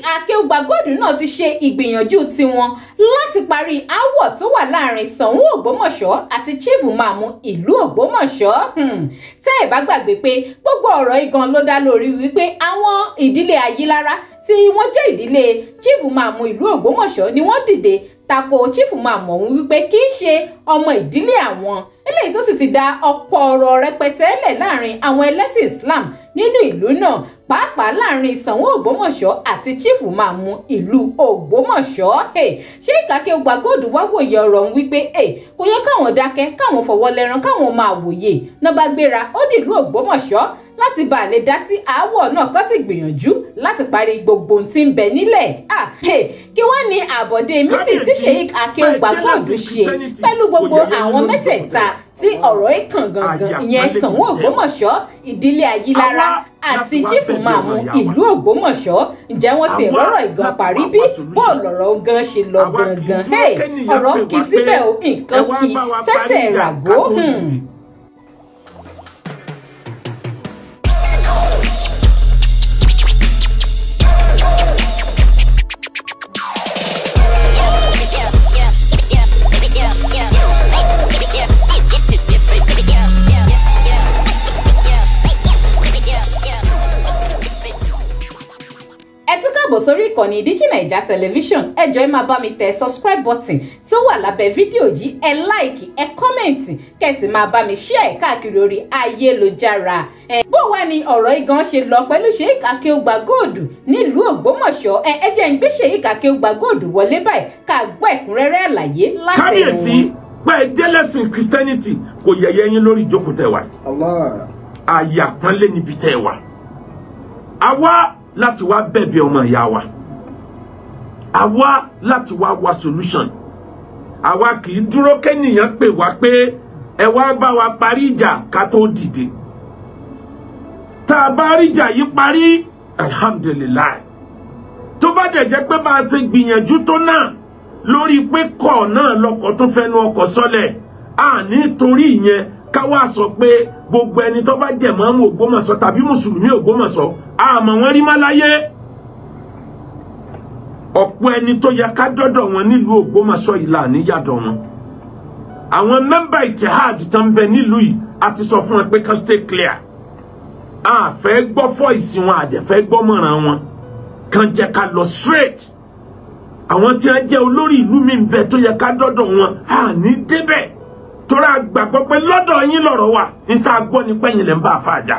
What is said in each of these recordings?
Sheikh Akeugba Gold náà ti ṣe ìgbìyànjú tiwọn láti parí aáwọ̀ tó wà láàrin Ṣàngó Ògbómọ̀ṣọ́ àti Chief Ìmáàmù ìlú Ògbómọ̀ṣọ́. Tẹ́ ẹ bá gbàgbé pé gbogbo ọ̀rọ̀ igan ló dá lórí wípé àwọn ìdílé Ayilára tí wọ́n jẹ́ ìdílé Chief Ìmáàmù ìlú Ògbómọ̀ṣọ́ ni wọ́n dìde tako Chief Ìmáàmù ọ̀hún wípé kì í ṣe ọmọ ìdílé àwọn, eléyìí tó sì ti dá ọ̀pọ̀ ọ̀rọ̀ rẹpẹtẹ lẹ̀ láàrin àwọn ẹlẹ́sìn Islam nínú ìlú náà, pàápàá láàrin Ṣàngó Ògbómọ̀ṣọ́ àti Chief Ìmáàmù ìlú Ògbómọ̀ṣọ́. Sheikh Akeugba Gold wá wòye ọ̀rọ̀ ọ̀hún wípé kò yẹ káwọn dákẹ́, káwọn fọwọ́ lẹ́ran, káwọn máa wòye. Náà bá gbéra ó dìlú Ògbómọ̀ṣọ́ láti bá lè dá sí aáwọ̀ náà kó sì gbìyànjú láti parí gbogbo ohun tí ń bẹ nílẹ̀. Kí wá ní àbọ̀dé mítì tí Sheikh Akeugba Gold ṣe pẹ̀lú gbogbo àwọn mẹ́tẹ̀ẹ̀ta tí ọ̀rọ̀ ìkàn gangan, ìyẹn Ṣàngó Ògbómọ̀ṣọ́, ìdílé Ayilára àti Chief Ìmáàmù ìlú Ògbómọ̀ṣọ́? Ǹjẹ́ wọ́n ti rọ́rọ̀ ìgan parí bí? Bọ́ọ̀lù ọ̀rọ̀ gan ṣe lọ gangan. Ọ̀rọ̀ kì í síbẹ̀ o, nǹkan kì í sẹ́sẹ̀ ràgó. Sórí ìkànnì Digi-Naija Television, ẹ jọ̀ọ́ ẹ máa bá mi tẹ subscribe button tó wà lábẹ́ fídíò yìí, ẹ like, ẹ comment, kẹ́sì máa bá mi share káàkiri orí ayélujára. Bó wá ní ọ̀rọ̀ igan ṣe lọ pẹ̀lú Sheikh Akeugba Gold nílùú Ògbómọ̀ṣọ́? Ẹ jẹ́ ń gbé Sheikh Akeugba Gold wọlé báyìí ká gbọ́ ẹ̀kúnrẹ́rẹ́ àlàyé láti ẹnu. Kábíyèsí pé jẹ́lẹ́sìn Christianity kò yẹ̀yẹ́ yín lórí ìjókòó tẹ́ wà. Àyà pọ́nlé níbi tẹ́ wà. Àwa láti wá bẹ̀bẹ̀ ọmọ ìyá wa, àwa láti wá solution. Àwa kì í dúró kẹ́nìyàn pè wá pé ẹ wá bá wa parí ìjà ká tó dìde. Tá a bá rí ìjà yìí parí, alhamdulillah. Tó bá dẹ̀ jẹ́ pé bá a ṣe gbìyànjú tó náà lórí pé kọ̀ náà lọkọ̀ tó fẹnu ọkọ̀ sọ́lẹ̀, nítorí ìyẹn ká wá sọ pé gbogbo ẹni tó bá jẹ́ mọ́mú Ògbómọ̀ṣọ́ tàbí mùsùlùmí Ògbómọ̀ṣọ́ àmọ́ wọn rí má láyé. Ọ̀pọ̀ ẹni tó yẹ ká dọ́dọ̀ wọn nílùú Ògbómọ̀ṣọ́ yìí là níyàdọ̀ wọn. Àwọn mẹ́mbà Ittihad tán bẹ nílùú yìí a ti sọ fún wọn pé kán stay clear. A fẹ́ gbọ́ fọ́ìsì wọn, a dẹ̀ fẹ́ gbọ́ mọ̀ràn wọn, kán jẹ́ ká lọ straight. Àwọn tí wọ́n jẹ́ olórí ìlú mi ń bẹ tó yẹ ká dọ́dọ̀ wọn ní débẹ̀. Tora gbàgbọ́ pé lọ́dọ̀ yín lọ̀rọ̀ wà, níta gbọ́ ni pé ẹ̀yin lẹ ń bá àfáà jà.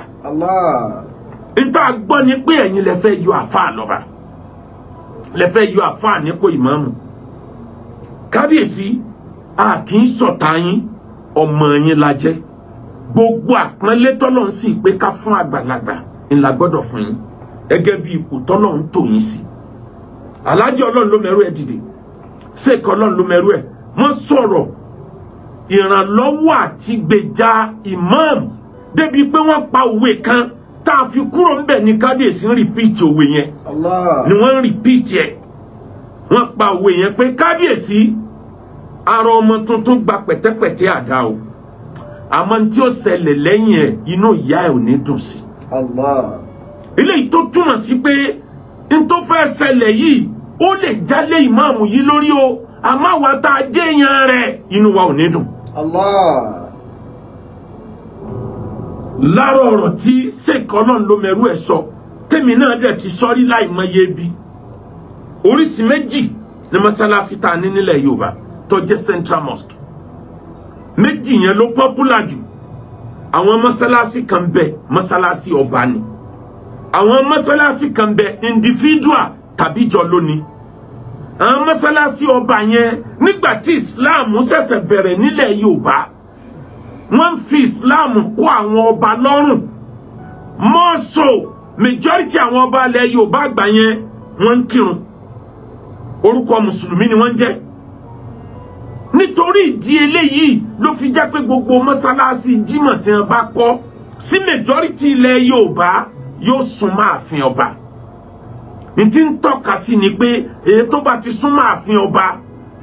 Níta gbọ́ ni pé ẹ̀yin lẹ fẹ́ yọ àfáà lọ́ba, lẹ fẹ́ yọ àfáà nípò ìmáàmù. Kábíyèsí, a kì í ṣọ̀tá yín, ọmọ yín la jẹ́. Gbogbo àpọ́nlé tọ́lọ́run sì pé ká fún àgbàlagbà ńlá gbọ́dọ̀ fún yín, gẹ́gẹ́ bí ipò tọ́lọ́run tò yín sí. Aláàjì Ọlọ́run ló mẹ́rú ẹ̀ dìde, Sheikh Ọlọ́run ló mẹ́rú ẹ̀. Wọ́n sọ̀rọ̀ ìrànlọ́wọ́ àti gbèjà imam débi pé wọ́n pa òwe kan tá a fi kúrò ńbẹ̀ ní kábíyèsí ń rìpíìtì òwe yẹn ni wọ́n ń rìpíìtì ẹ̀. Wọ́n pa òwe yẹn pé kábíyèsí ara ọmọ tuntun gba pẹ̀tẹ́pẹ̀tẹ́ àdá o, àmọ́ tí ó ṣẹlẹ̀ lẹ́yìn ẹ̀ inú ìyá ẹ̀ ò ní dùn sí. Eléyìí tó túmọ̀ sí pé n tó fẹ́ ṣẹlẹ̀ yìí ó lè jálé ìmáàmù yìí lórí o, àmọ́ àwa tá a jẹ́ èèyàn rẹ̀ inú wa ò ní dùn. Lára ọ̀rọ̀ tí Sheikh Ọlọ́run ló mẹ́rú ẹ̀ sọ, tèmi náà dẹ̀ ti sọ́rí láì mọye bí. Oríṣi méjì ní mọ́sálásí tá a ní nílẹ̀ Yorùbá tó jẹ́ Central Mosque. Méjì yẹn ló popular jù. Àwọn mọ́sálásí kan bẹ mọ́sálásí ọba ni. Àwọn mọ́sálásí kan bẹ individual tàbí jọ lónìí. Àwọn mọ́sálásí ọba yẹn nígbà tí Islam ṣẹ̀ṣẹ̀ bẹ̀rẹ̀ nílẹ̀ Yorùbá, wọ́n fi Islam kó àwọn ọba lọ́rùn. More so, majority àwọn ọba ilẹ̀ Yorùbá àgbà yẹn wọ́n ń kírun. Orúkọ Mùsùlùmí ni wọ́n jẹ́. Nítorí ìdí eléyìí ló fi jẹ́ pé gbogbo mọ́sálásí Jímọ̀ tí wọ́n bá kọ́ sí majority ilẹ̀ Yorùbá yóò súnmọ́ ààfin ọba. Ní tí ń tọ́ka sí ni pé èyí tó bá ti súnmọ́ ààfin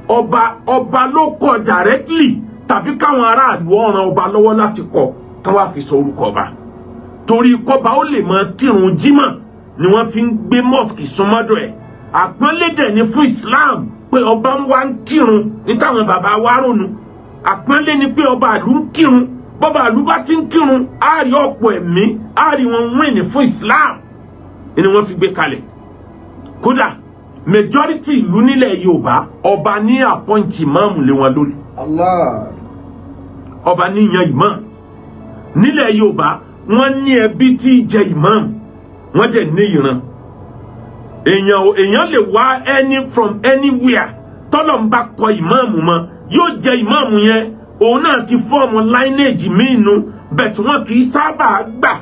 ọba ló kọ directly tàbí káwọn aráàlú ọ̀ràn ọba lọ́wọ́ láti kọ kán wá fi sọ orúkọ ọba. Torí kọ́ba ó lè máa kírun Jímọ̀ ni wọ́n fi ń gbé mosque súnmọ́dọ̀ ẹ̀ àpọ́nlé dẹ̀ ni fún Islam pé ọba ń wá ń kírun ní táwọn bàbá wa ronú. Àpọ́nlé ni pé ọba ìlú ń kírun, bọ́ba ìlú bá ti ń kírun á rí ọ̀pọ̀ ẹ̀mí, á rí wọn wíìnì fún Islam ni wọ́n fi gbé kalẹ̀. Kódà majority ìlú nílẹ̀ Yorùbá ọba ní appoint imam lé wọn lórí. Allah. Ọba ní yan imam. Nílẹ̀ Yorùbá wọ́n ní ẹbí tí jẹ imam, wọ́n dẹ̀ ní ìran. Èèyàn lè wá from anywhere tọ́lọ̀ ń bá kọ imam mọ́ yóò jẹ imam yẹn, òun náà ti fọ́ọ̀mù lineage míì bẹ̀ tí wọ́n kì í sábà gbà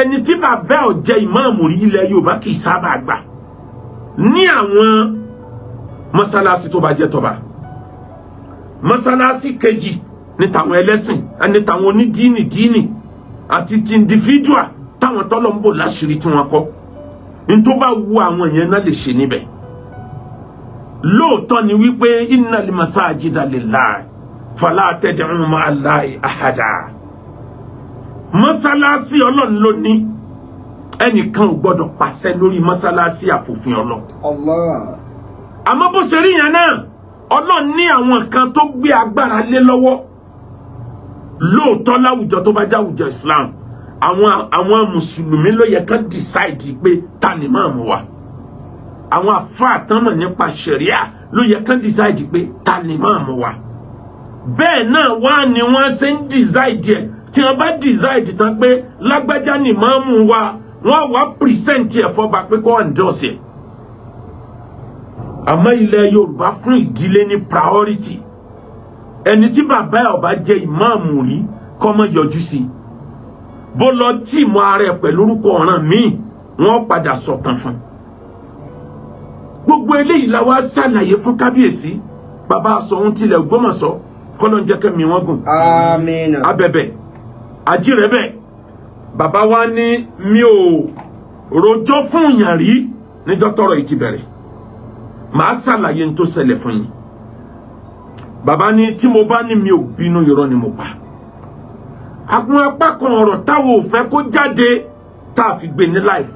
ẹni tí bàbá ọ̀ jẹ imam rí ilẹ̀ Yorùbá kì í sábà gbà. Ní àwọn mọ́sálásí tó bá jẹ́ tọba, mọ́sálásí kejì ní tàwọn ẹlẹ́sìn ní tàwọn onídíìnì àti ti individual táwọn tọ́lọ̀ ń bò láṣìírí tí wọ́n kọ́ ní tó bá wu àwọn yẹn náà lè ṣe níbẹ̀. Lóòótọ́ ni wípé innal masajida lillahi fala tad'u ma'a Allahi ahada. Mọ́sálásí Ọlọ́run ló ní, ẹnìkan ò gbọ́dọ̀ pàṣẹ lórí mọ́sálásí àfòfin Ọlọ́run. Allah. Àmọ́ bó ṣe rí yẹn náà Ọlọ́run ní àwọn kan tó gbé agbára lé lọ́wọ́. Lóòótọ́ láwùjọ tó bá jẹ́ àwùjọ Islam àwọn mùsùlùmí ló yẹ kán decide pé ta ni máàmù wa. Àwọn àfáà tán mọ̀ nípa ṣẹ̀ríà ló yẹ kán decide pé ta ni máàmù wa. Bẹ́ẹ̀ náà wá ni wọ́n ṣe ń decide ẹ̀ tí wọ́n bá decide tán pé lágbájá ni máàmù wa, wọ́n wá present ẹ̀ fọba pé kó endorse ẹ̀. Àmọ́ ilẹ̀ Yorùbá fún ìdílé ní priority. Ẹni tí bàbá ẹ̀ ọba jẹ́ ìmáàmù rí kó má yọjú sí. Bó lọ tí mọ ara ẹ̀ pẹ̀lú orúkọ ọ̀ràn míì wọ́n padà sọ̀tàn fún. Gbogbo eléyìí la wá ṣàlàyé fún kábíyèsí bàbá Ṣọ̀ún tilẹ̀ Ògbómọ̀ṣọ́ kọ́lọ́ ń jẹ́ kẹ́mi wọ́n gùn. Àmín. Abẹ̀bẹ̀ àjírẹ́bẹ̀ bàbá wa ní mi ò rojọ́ fún yàn rí níjọ́ tọ́rọ̀ yìí ti bẹ̀rẹ̀. Màá ṣàlàyé n tó ṣẹlẹ̀ fún yín. Bàbá ní tí mo bá ní mi ò bínú irọ́ ni mo pa. Àwọn apá kan ọ̀rọ̀ táwọn ò fẹ́ kó jáde tá a fi gbé ní live.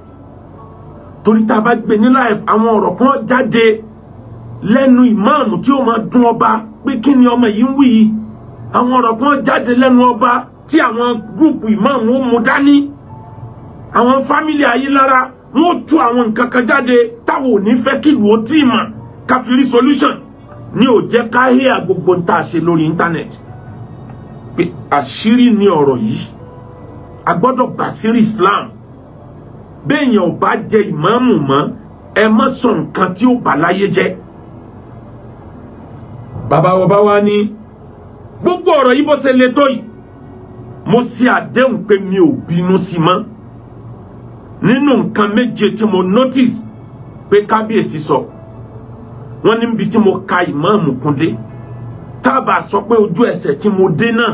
Torí tá a bá gbé ní live àwọn ọ̀rọ̀ kan jáde lẹ́nu ìmáàmù tí ó máa dún ọba pé kí ni ọmọ yìí ń wí yìí. Àwọn ọ̀rọ̀ kan jáde lẹ́nu ọba tí àwọn gúrùpù ìmáàmù ó mú dání. Àwọn fámílì Ayélára wọ́n tú àwọn nǹkan kan jáde táwọn ò ní fẹ́ kí ìlú ó tí mà ká fi rí solution ní ò jẹ́ ká híà gbogbo ń tà ṣe lórí íńtánẹ́ẹ̀tì. Pé àṣírí ni ọ̀rọ̀ yìí, a gbọ́dọ̀ bàṣírí Islam. Béèyàn ò bá jẹ ìmáàmù mọ́ ẹ má sọ nǹkan tí ó bà láyé jẹ́. Bàbá wa ní gbogbo ọ̀rọ̀ yìí bó ṣe le tó yìí mo ṣe àdéhùn pé mi ò bínú sí mọ́. Nínú nǹkan méje tí mo notice pé kábíyèsí sọ wọ́n ní níbi tí mo ka ìmáàmù kúndé tábà sọ pé ojú ẹsẹ̀ tí mo dé náà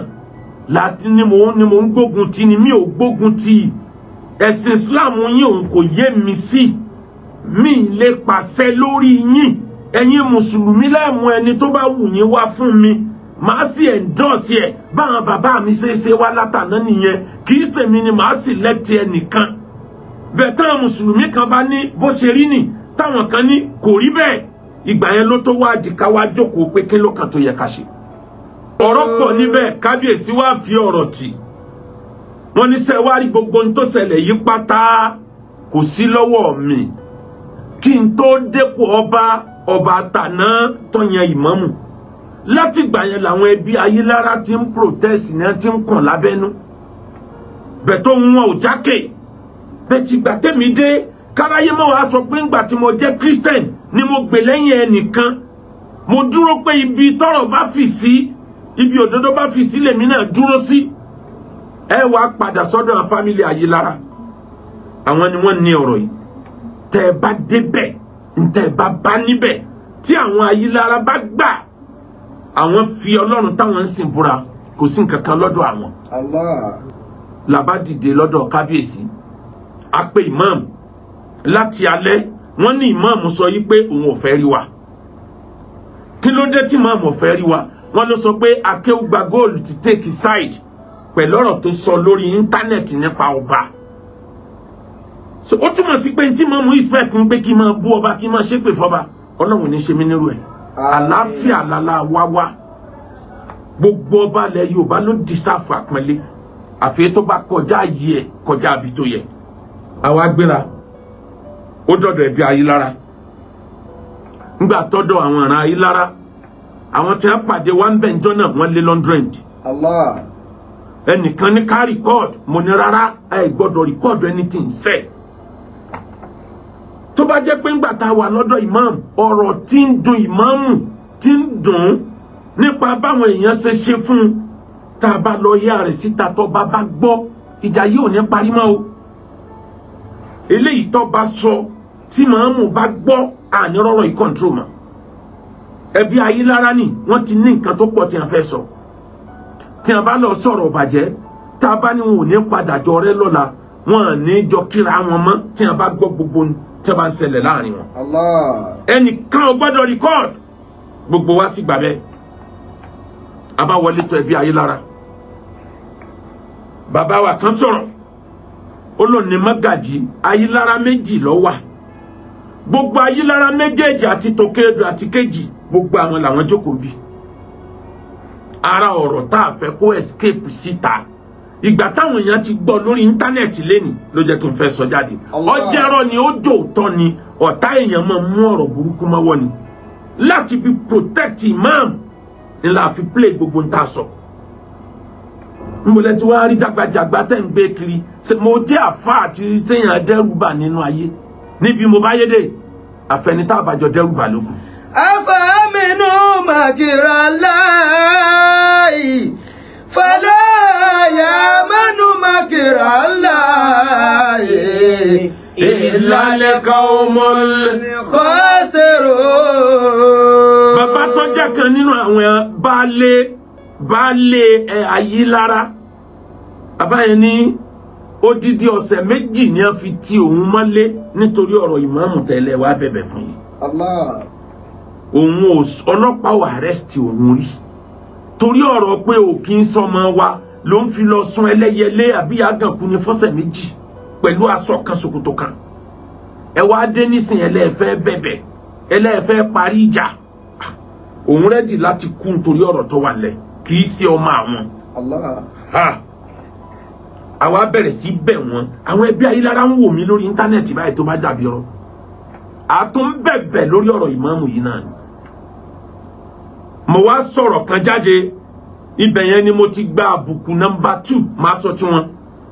láti ni mo ń gbógun ti ni mi ò gbógun ti. Ẹ̀sìn Islam yín òun kò yé mi sí, mi lè pàṣẹ lórí yín. Ẹ̀yin mùsùlùmí lẹ́mú ẹni tó bá wù yín wá fún mi màá sì endorse ẹ̀ báwọn bàbá mi ṣe wá látàná nìyẹn, kì í ṣèmi ni màá sì lẹ́tì ẹnìkan. Bẹ́ẹ̀ táwọn mùsùlùmí kan bá ní bó ṣe rí nì táwọn kan ní kò rí bẹ́ẹ̀, ìgbà yẹn ló tó wá di ká wá jókòó pé kí ló kàn tó yẹ ká ṣe. Ọ̀rọ̀ pọ̀ níbẹ̀ kábíyèsí wá fi ọ̀rọ̀ tì. Wọ́n ní sẹ́ wá rí gbogbo ohun tó ṣẹlẹ̀ yìí pátá kò sí lọ́wọ́ mi. Kí n tó dépò ọba àtàná tó yan ìmáàmù. Láti ìgbà yẹn làwọn ẹbí Ayélára ti ń protest ní ti ń kàn lábẹ́nú. Bẹ̀ tó ń wọn ò jákè. Bẹ̀ tí gbà tèmi dé káráyé mọ́ wá sọ pé ńgbà tí mo jẹ́ Christian ni mo gbè lẹ́yìn ẹnìkan. Mo dúró pé ibi tọ́rọ̀ bá fi sí, ibi òdodo bá fi sí lèmi náà dúró sí. Ẹ wá padà sọ́dọ̀ àwọn fámílì Ayélára. Àwọn ni wọ́n ní ọ̀rọ̀ yìí. Tẹ́ ẹ bá débẹ̀, ntẹ́ ẹ bá níbẹ̀, tí àwọn Ayélára bá gbà, àwọn fi Ọlọ́run táwọn ń sìn búra, kò sí nǹkan kan lọ́dọ̀ àwọn. Allah. Làbá dìde lọ́dọ̀ kábíyèsí. A pè ìmáàmù láti alẹ́, wọ́n ní ìmáàmù sọ yí pé òun ò fẹ́ rí wa. Kí ló dé tí ìmáàmù ò fẹ́ rí wa? Wọ́n ló sọ pé akéwùgbà góòlù ti take side pẹ̀lú ọ̀rọ̀ tó sọ lórí íńtánẹ́ẹ̀tì nípa ọba. so ó túmọ̀ sí pé tí mo mú expect ń pé kí n máa bú ọba kí n máa ṣépè fọba Ọlọ́run ní ṣe mí nírú ẹ̀ àlàáfíà lálá wá gbogbo ọba ilẹ̀ Yorùbá ló deserve àpọ́nlé àfi tó bá kọjá yẹ kọjá àbí tó yẹ àwa gbéra ó dọ̀dọ̀ ẹbí Ayílára ńgbà tọ́dọ̀ àwọn ará Ayílára àwọn tí wọ́n pàdé wá ń bẹ̀ ńjọ́ náà wọ́n lé lọ́ndrẹ́ǹd ẹnìkan ní ká record mo ní rárá ẹ gbọ́dọ̀ record anything sẹ́ tó bá jẹ́ pé ńgbà tá a wà lọ́dọ̀ imam ọ̀rọ̀ tí ń dùn ìmáàmù tí ń dùn nípa báwọn èèyàn ṣe fún tá a bá lọ yá rẹ̀ síta tó bá gbọ́ ìjà yìí ò ní parí mọ́ o eléyìí tó bá sọ tí màámù bá gbọ́ ànírọ́rọ̀ yìí control mọ́ ẹbí Ayílára ni wọ́n ti ní nǹkan tó pọ̀ tí wọ́n fẹ́ sọ tí wọ́n bá lọ sọ̀rọ̀ bàjẹ́ tá a bá ní wọn ò ní padà jọ rẹ́ lọ́la wọn ò ní jọ kíra wọn mọ́ tí wọ́n bá gbọ́ gbogbo tí wọ́n bá ń ṣẹlẹ̀ láàrin wọn. ẹnìkan ò gbọ́dọ̀ record gbogbo wa sì gbà bẹ́ẹ̀ a bá wọlé tó ẹbí Ayílára bàbá wa kan sọ̀rọ̀ ó lò ní Mágàjí Ayílára méjì ló wà gbogbo Ayílára méjèèjì àti tòkèdù àti kejì gbogbo àwọn làwọn jókòó bí ara ọ̀rọ̀ tá a fẹ́ kó escape síta ìgbà táwọn èèyàn ti gbọ́ lórí íńtánẹ́ẹ̀tì lẹ́nu ló jẹ́ kí n fẹ́ sọ jáde ọjẹ́rọ̀ ni ó jò tọ́ ni ọ̀tá èèyàn máa mú ọ̀rọ̀ burúkú mọ́wọ́ ni láti fi protect imam ni la fi play gbogbo ń ta sọ nbọlẹ tí wàá rí jagbajagba tẹ́ ń gbé kiri mo jẹ́ àfa àti téèyàn dẹ́rùbà nínú ayé níbi mo bá yé dé àfẹnitá àbájọ dẹ́rùbà lókun. afaminu makirallahi fala yamanu makirallahi illa alqawmul khasirun. bàbá tó jẹ́ kan nínú àwọn baálé Ayílára bàbá yẹn ní odidi ọ̀sẹ̀ méjì ni a fi ti òun mọ́lé nítorí ọ̀rọ̀ ìmáàmù tẹ́lẹ̀ wá bẹ̀bẹ̀ fún yìí. òun ọlọ́pàá ò arrest òun rí torí ọ̀rọ̀ pé òkì ń sọmọ wa ló ń fi lọ sún ẹlẹ́yẹlé àbí àgànkù ní fọ́sẹ̀ méjì pẹ̀lú aṣọ kan ṣòkòtò kan ẹ wá dé nísìnyí ẹlẹ́ẹ̀fẹ́ bẹ̀bẹ̀ ẹlẹ́ẹ̀fẹ́ parí ìjà òun rẹ́dì láti kú nítorí ọ̀rọ̀ tó wà lẹ̀ kì í ṣe ọmọ àwọn. àwa bẹ̀rẹ̀ sí bẹ̀ wọ́n àwọn ẹbí Ayílára ń wò mí lórí íńtánẹ́ẹ̀tì báyìí tó bá dàbí ọ̀rọ̀ àtún bẹ̀bẹ̀ lórí ọ̀rọ̀ ìmáàmù yìí náà ni mo wá sọ̀rọ̀ kan jáde ibẹ̀ yẹn ni mo ti gba àbùkù nọ́mbà 2 máa sọ tí wọn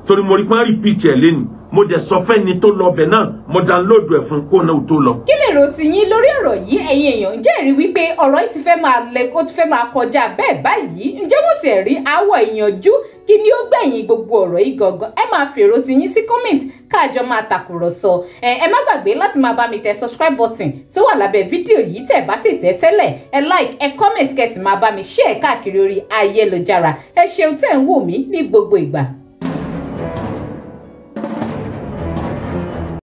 torí mo rí pọ́n repeat ẹ̀ lẹ́nu mo dẹ̀ sọ fẹ́ni tó lọ bẹ̀ náà mo download ẹ̀ fún kó náà tó lọ. kí lè rò tí yín lórí ọ̀rọ̀ yìí ẹ̀yin èèyàn jẹ́rìí wípé ọ̀rọ̀ yìí ti fẹ́ máa lẹ kó ti fẹ́ máa kọjá bẹ́ẹ̀ báyìí ǹjẹ́ mo ti rí àwọ̀ ìyànjú kí ni ó gbẹ̀yìn gbogbo ọ̀rọ̀ yìí gangan ẹ máa fèrò tí yín sí comment káàjọ máa tàkùrọ̀sọ ẹ má gbàgbé láti máa bá mi tẹ subscribe button tó wà lábẹ́ fídíò yìí tẹ̀ bá ti tẹ̀ tẹ́lẹ̀ ẹ like ẹ comment kẹ́sì máa bá mi share káàkiri orí ayélujára ẹ ṣeun tẹ́ ń wò mí ní gbogbo ìgbà.